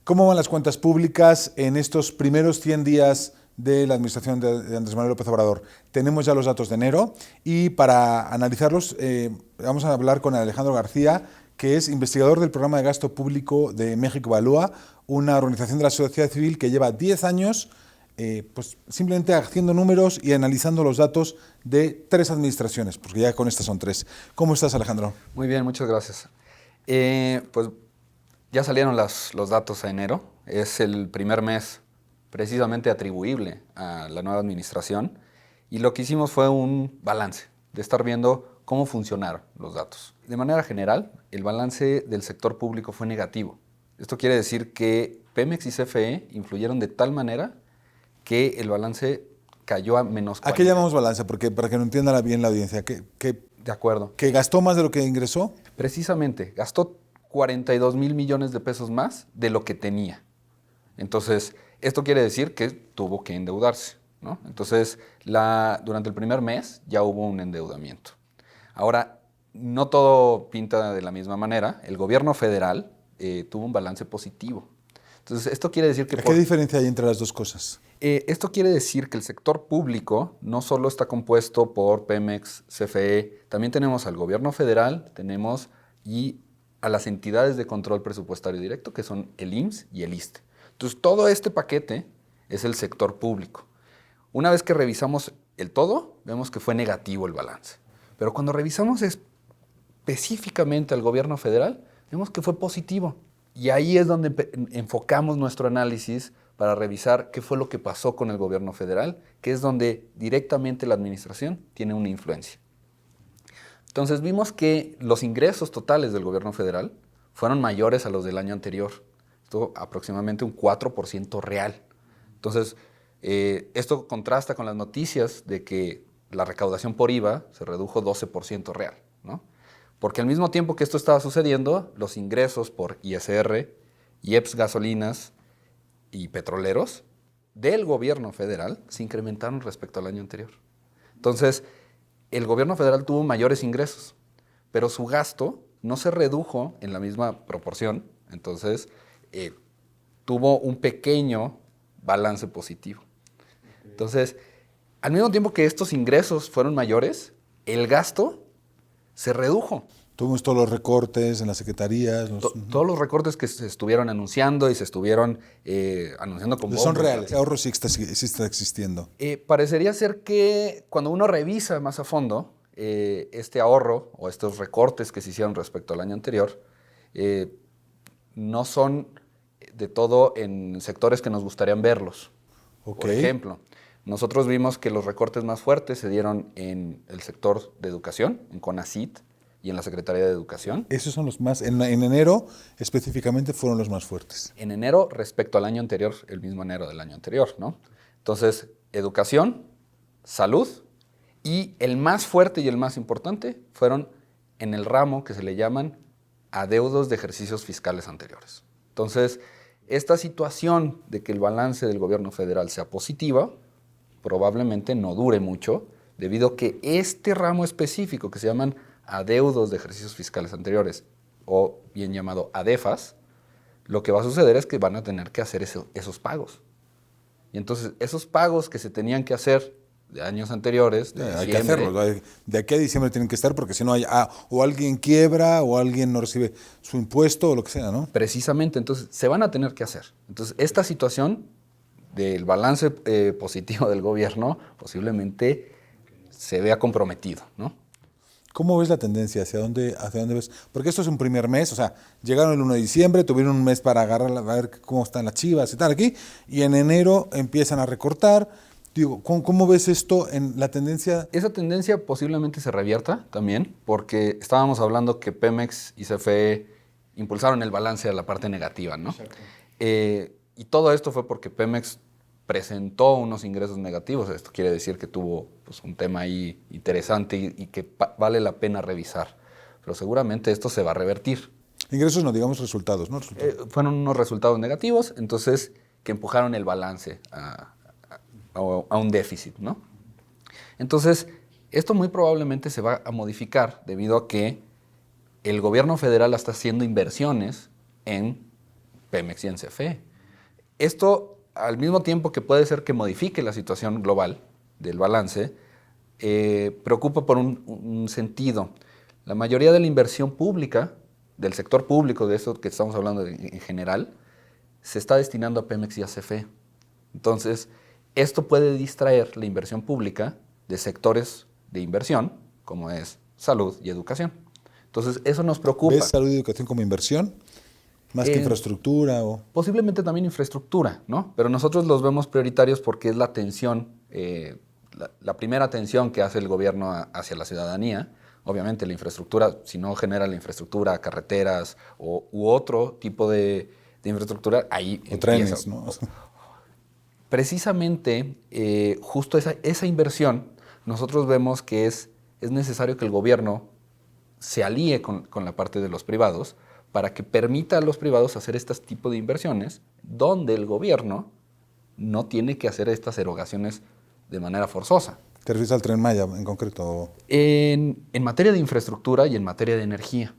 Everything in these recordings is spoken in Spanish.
¿Cómo van las cuentas públicas en estos primeros 100 días de la administración de Andrés Manuel López Obrador? Tenemos ya los datos de enero y para analizarlos vamos a hablar con Alejandro García, que es investigador del Programa de Gasto Público de México Evalúa, una organización de la sociedad civil que lleva 10 años pues simplemente haciendo números y analizando los datos de 3 administraciones, porque ya con estas son 3. ¿Cómo estás, Alejandro? Muy bien, muchas gracias. Pues ya salieron los datos a enero. Es el primer mes precisamente atribuible a la nueva administración. Y lo que hicimos fue un balance de estar viendo cómo funcionaron los datos. De manera general, el balance del sector público fue negativo. Esto quiere decir que Pemex y CFE influyeron de tal manera que el balance cayó a menos 40. ¿A qué llamamos balance? Porque para que no entienda bien la audiencia, De acuerdo. ¿que gastó más de lo que ingresó? Precisamente, gastó 42 mil millones de pesos más de lo que tenía. Entonces, esto quiere decir que tuvo que endeudarse, ¿no? Entonces, durante el primer mes ya hubo un endeudamiento. Ahora, no todo pinta de la misma manera. El gobierno federal tuvo un balance positivo. Entonces, esto quiere decir que... ¿Qué diferencia hay entre las dos cosas? Esto quiere decir que el sector público no solo está compuesto por Pemex, CFE, también tenemos al gobierno federal, tenemos y a las entidades de control presupuestario directo, que son el IMSS y el ISSSTE. Entonces, todo este paquete es el sector público. Una vez que revisamos el todo, vemos que fue negativo el balance. Pero cuando revisamos específicamente al gobierno federal, vemos que fue positivo. Y ahí es donde enfocamos nuestro análisis para revisar qué fue lo que pasó con el gobierno federal, que es donde directamente la administración tiene una influencia. Entonces vimos que los ingresos totales del gobierno federal fueron mayores a los del año anterior. Esto aproximadamente un 4% real. Entonces, esto contrasta con las noticias de que la recaudación por IVA se redujo 12% real, ¿no? Porque al mismo tiempo que esto estaba sucediendo, los ingresos por ISR, IEPS gasolinas y petroleros del gobierno federal se incrementaron respecto al año anterior. Entonces, el gobierno federal tuvo mayores ingresos, pero su gasto no se redujo en la misma proporción. Entonces, tuvo un pequeño balance positivo. Entonces, al mismo tiempo que estos ingresos fueron mayores, el gasto se redujo. Tuvimos todos los recortes en las secretarías. Todos los recortes que se estuvieron anunciando y se estuvieron anunciando con bombos. Son reales, el ahorro sí está existiendo. Parecería ser que cuando uno revisa más a fondo este ahorro o estos recortes que se hicieron respecto al año anterior, no son de todo en sectores que nos gustarían verlos. Okay. Por ejemplo, nosotros vimos que los recortes más fuertes se dieron en el sector de educación, en CONACYT y en la Secretaría de Educación. Esos son los más, en enero específicamente fueron los más fuertes. En enero respecto al año anterior, el mismo enero del año anterior, ¿no? Entonces, educación, salud y el más fuerte y el más importante fueron en el ramo que se le llaman adeudos de ejercicios fiscales anteriores. Entonces, esta situación de que el balance del gobierno federal sea positiva probablemente no dure mucho, debido a que este ramo específico que se llaman adeudos de ejercicios fiscales anteriores, o bien llamado ADEFAS, lo que va a suceder es que van a tener que hacer esos pagos. Y entonces esos pagos que se tenían que hacer de años anteriores, de hay que hacerlos, de aquí a diciembre tienen que estar, porque si no hay o alguien quiebra o alguien no recibe su impuesto o lo que sea, ¿no? Precisamente, entonces se van a tener que hacer. Entonces esta situación del balance positivo del gobierno posiblemente se vea comprometido, ¿no? ¿Cómo ves la tendencia? ¿Hacia dónde ves? Porque esto es un primer mes, o sea, llegaron el 1 de diciembre, tuvieron un mes para agarrar, a ver cómo están las chivas y tal aquí, y en enero empiezan a recortar. Digo, ¿cómo ves esto en la tendencia? Esa tendencia posiblemente se revierta también, porque estábamos hablando que Pemex y CFE impulsaron el balance a la parte negativa, ¿no? Y todo esto fue porque Pemex presentó unos ingresos negativos. Esto quiere decir que tuvo pues, un tema ahí interesante y que vale la pena revisar. Pero seguramente esto se va a revertir. Ingresos no, digamos resultados, ¿no? Fueron unos resultados negativos, entonces, que empujaron el balance a un déficit, ¿no? Entonces, esto muy probablemente se va a modificar debido a que el gobierno federal está haciendo inversiones en Pemex y en CFE. Esto, al mismo tiempo que puede ser que modifique la situación global del balance, preocupa por un sentido. La mayoría de la inversión pública, del sector público, de eso que estamos hablando en general, se está destinando a Pemex y a CFE. Entonces, esto puede distraer la inversión pública de sectores de inversión, como es salud y educación. Entonces, eso nos preocupa. ¿Ves salud y educación como inversión? Más que infraestructura o... Posiblemente también infraestructura, ¿no? Pero nosotros los vemos prioritarios porque es la atención, la primera atención que hace el gobierno hacia la ciudadanía. Obviamente la infraestructura, si no genera la infraestructura, carreteras u otro tipo de infraestructura, ahí o trenes, ¿no? Precisamente, justo esa inversión, nosotros vemos que es necesario que el gobierno se alíe con la parte de los privados para que permita a los privados hacer este tipo de inversiones donde el gobierno no tiene que hacer estas erogaciones de manera forzosa. ¿Te refieres al Tren Maya en concreto? En materia de infraestructura y en materia de energía.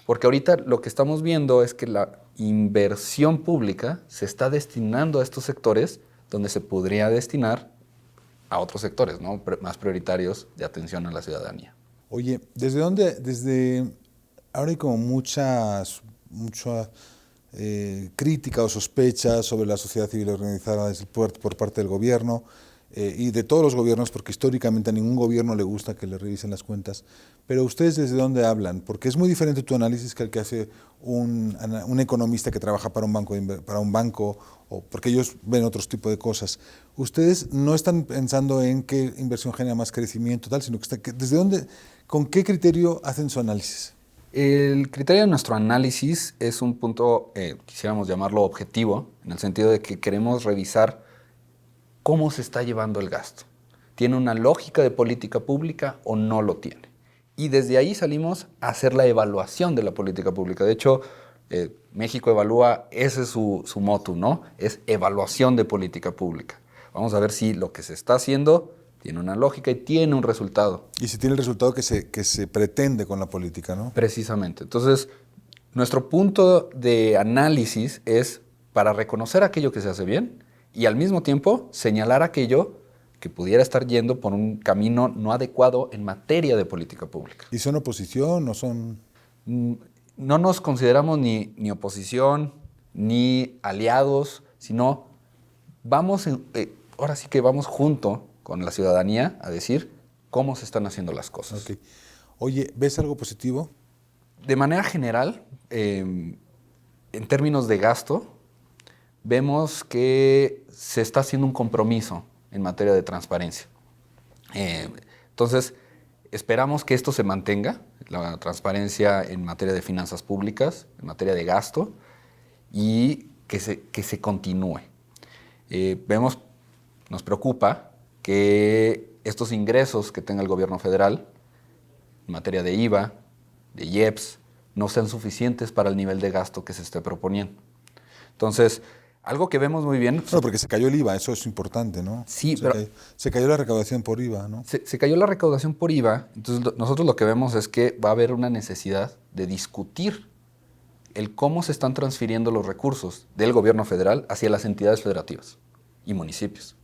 Porque ahorita lo que estamos viendo es que la inversión pública se está destinando a estos sectores donde se podría destinar a otros sectores, ¿no? Más prioritarios de atención a la ciudadanía. Oye, ¿desde dónde? Desde ahora hay como mucha crítica o sospecha sobre la sociedad civil organizada por parte del gobierno y de todos los gobiernos, porque históricamente a ningún gobierno le gusta que le revisen las cuentas. Pero ustedes, ¿desde dónde hablan? Porque es muy diferente tu análisis que el que hace un economista que trabaja para un banco, o porque ellos ven otros tipos de cosas. Ustedes no están pensando en qué inversión genera más crecimiento, tal, sino que ¿desde dónde, con qué criterio hacen su análisis? El criterio de nuestro análisis es un punto, quisiéramos llamarlo objetivo, en el sentido de que queremos revisar cómo se está llevando el gasto. ¿Tiene una lógica de política pública o no lo tiene? Y desde ahí salimos a hacer la evaluación de la política pública. De hecho, México Evalúa, ese es su motu, ¿no? Es evaluación de política pública. Vamos a ver si lo que se está haciendo tiene una lógica y tiene un resultado. Y si tiene el resultado que se pretende con la política, ¿no? Precisamente. Entonces, nuestro punto de análisis es para reconocer aquello que se hace bien y al mismo tiempo señalar aquello que pudiera estar yendo por un camino no adecuado en materia de política pública. ¿Y son oposición o son...? No nos consideramos ni oposición ni aliados, sino ahora sí que vamos junto con la ciudadanía a decir cómo se están haciendo las cosas. Okay. Oye, ¿ves algo positivo? De manera general, en términos de gasto, vemos que se está haciendo un compromiso en materia de transparencia. Entonces, esperamos que esto se mantenga, la transparencia en materia de finanzas públicas, en materia de gasto, y que se continúe. Nos preocupa que estos ingresos que tenga el gobierno federal en materia de IVA, de IEPS, no sean suficientes para el nivel de gasto que se esté proponiendo. Entonces, algo que vemos muy bien... Bueno, porque se cayó el IVA, eso es importante, ¿no? Sí, se cayó la recaudación por IVA, ¿no? Se cayó la recaudación por IVA, entonces nosotros lo que vemos es que va a haber una necesidad de discutir el cómo se están transfiriendo los recursos del gobierno federal hacia las entidades federativas y municipios.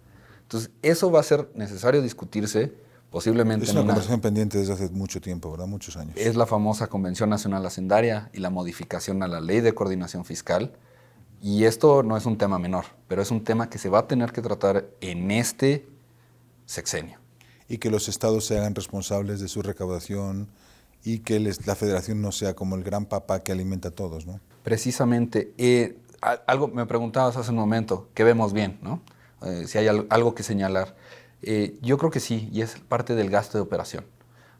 Entonces, eso va a ser necesario discutirse posiblemente. Es una conversación pendiente desde hace mucho tiempo, ¿verdad? Muchos años. Es la famosa Convención Nacional Hacendaria y la modificación a la Ley de Coordinación Fiscal. Y esto no es un tema menor, pero es un tema que se va a tener que tratar en este sexenio. Y que los estados se hagan responsables de su recaudación y que la federación no sea como el gran papá que alimenta a todos, ¿no? Precisamente. Algo me preguntabas hace un momento, ¿qué vemos bien, no? Si hay algo que señalar. Yo creo que sí, y es parte del gasto de operación.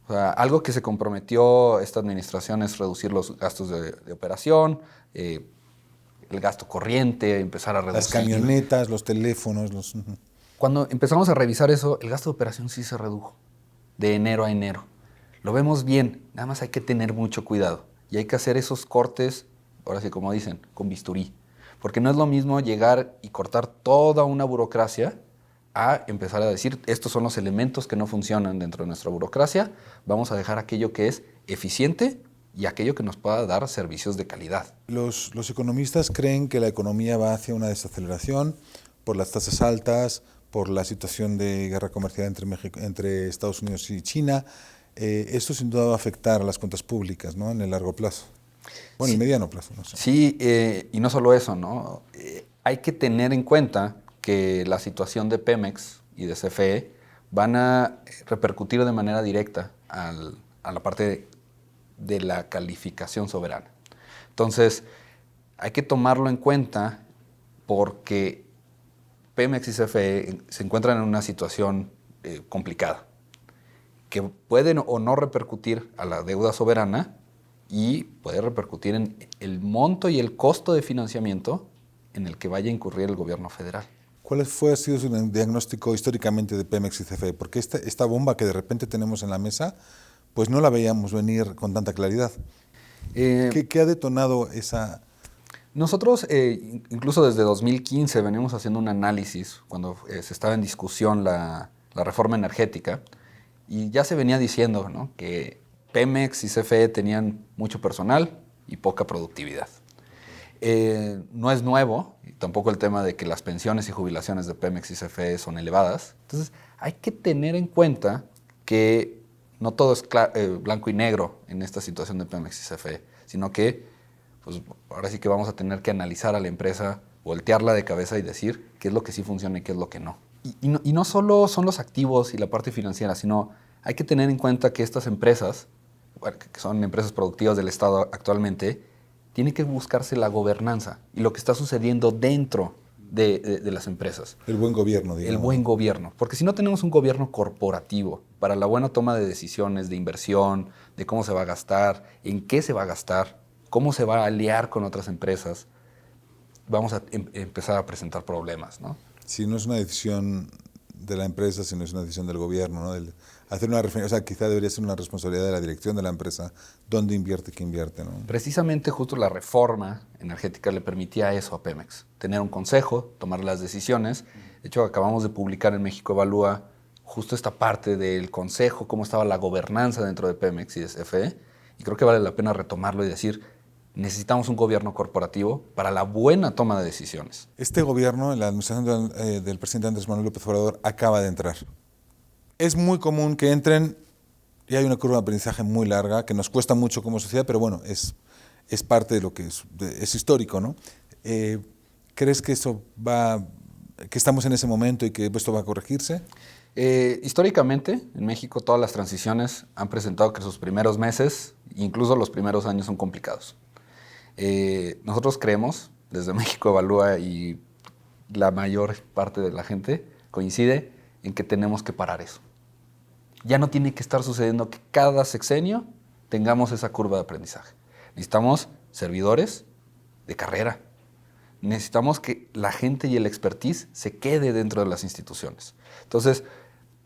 O sea, algo que se comprometió esta administración es reducir los gastos de operación, el gasto corriente, empezar a reducir. Las camionetas, los teléfonos. Cuando empezamos a revisar eso, el gasto de operación sí se redujo, de enero a enero. Lo vemos bien, nada más hay que tener mucho cuidado. Y hay que hacer esos cortes, ahora sí como dicen, con bisturí. Porque no es lo mismo llegar y cortar toda una burocracia a empezar a decir, estos son los elementos que no funcionan dentro de nuestra burocracia, vamos a dejar aquello que es eficiente y aquello que nos pueda dar servicios de calidad. Los economistas creen que la economía va hacia una desaceleración por las tasas altas, por la situación de guerra comercial entre Estados Unidos y China. Esto sin duda va a afectar a las cuentas públicas, ¿no?, en el largo plazo. Bueno, Sí. en el mediano plazo, no sé. Sí, y no solo eso, ¿no? Hay que tener en cuenta que la situación de Pemex y de CFE van a repercutir de manera directa a la parte de la calificación soberana. Entonces, hay que tomarlo en cuenta porque Pemex y CFE se encuentran en una situación complicada, que pueden o no repercutir a la deuda soberana y puede repercutir en el monto y el costo de financiamiento en el que vaya a incurrir el gobierno federal. ¿Cuál ha sido su diagnóstico históricamente de Pemex y CFE? Porque esta bomba que de repente tenemos en la mesa, pues no la veíamos venir con tanta claridad. ¿Qué ha detonado esa...? Nosotros, incluso desde 2015, venimos haciendo un análisis cuando se estaba en discusión la reforma energética y ya se venía diciendo, ¿no?, que Pemex y CFE tenían mucho personal y poca productividad. No es nuevo, y tampoco el tema de que las pensiones y jubilaciones de Pemex y CFE son elevadas. Entonces, hay que tener en cuenta que no todo es blanco y negro en esta situación de Pemex y CFE, sino que pues, ahora sí que vamos a tener que analizar a la empresa, voltearla de cabeza y decir qué es lo que sí funciona y qué es lo que no. Y no solo son los activos y la parte financiera, sino hay que tener en cuenta que estas empresas, que son empresas productivas del Estado actualmente, tiene que buscarse la gobernanza y lo que está sucediendo dentro de las empresas. El buen gobierno, digamos. El buen gobierno. Porque si no tenemos un gobierno corporativo para la buena toma de decisiones, de inversión, de cómo se va a gastar, en qué se va a gastar, cómo se va a aliar con otras empresas, vamos a empezar a presentar problemas, ¿no? Si no es una decisión de la empresa, sino es una decisión del gobierno, ¿no? Hacer una referencia, o sea, quizá debería ser una responsabilidad de la dirección de la empresa, dónde invierte y qué invierte, ¿no? Precisamente justo la reforma energética le permitía eso a Pemex, tener un consejo, tomar las decisiones. De hecho, acabamos de publicar en México Evalúa justo esta parte del consejo, cómo estaba la gobernanza dentro de Pemex y de CFE, y creo que vale la pena retomarlo y decir, necesitamos un gobierno corporativo para la buena toma de decisiones. Este gobierno, la administración del presidente Andrés Manuel López Obrador, acaba de entrar. Es muy común que entren y hay una curva de aprendizaje muy larga que nos cuesta mucho como sociedad, pero bueno, es parte de lo que es histórico, ¿no? ¿Crees que que estamos en ese momento y que esto va a corregirse? Históricamente, en México todas las transiciones han presentado que sus primeros meses, incluso los primeros años, son complicados. Nosotros creemos, desde México Evalúa y la mayor parte de la gente coincide en que tenemos que parar eso. Ya no tiene que estar sucediendo que cada sexenio tengamos esa curva de aprendizaje. Necesitamos servidores de carrera. Necesitamos que la gente y el expertise se quede dentro de las instituciones. Entonces,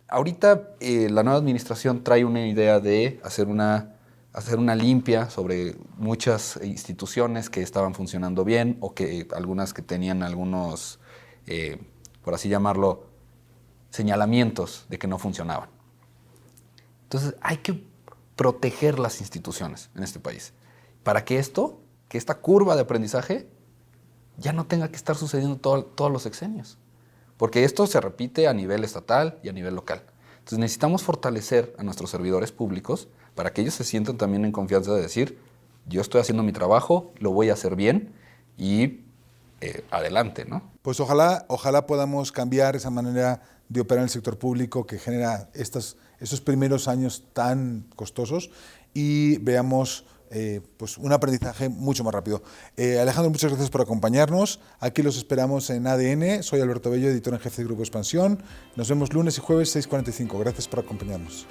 ahorita la nueva administración trae una idea de hacer una limpia sobre muchas instituciones que estaban funcionando bien o que algunas que tenían algunos, por así llamarlo, señalamientos de que no funcionaban. Entonces hay que proteger las instituciones en este país para que esta curva de aprendizaje ya no tenga que estar sucediendo todos los sexenios. Porque esto se repite a nivel estatal y a nivel local. Entonces necesitamos fortalecer a nuestros servidores públicos para que ellos se sientan también en confianza de decir, yo estoy haciendo mi trabajo, lo voy a hacer bien y adelante, ¿no? Pues ojalá podamos cambiar esa manera de operar en el sector público que genera esos primeros años tan costosos y veamos pues un aprendizaje mucho más rápido. Alejandro, muchas gracias por acompañarnos. Aquí los esperamos en ADN. Soy Alberto Bello, editor en jefe de Grupo Expansión. Nos vemos lunes y jueves 6:45. Gracias por acompañarnos.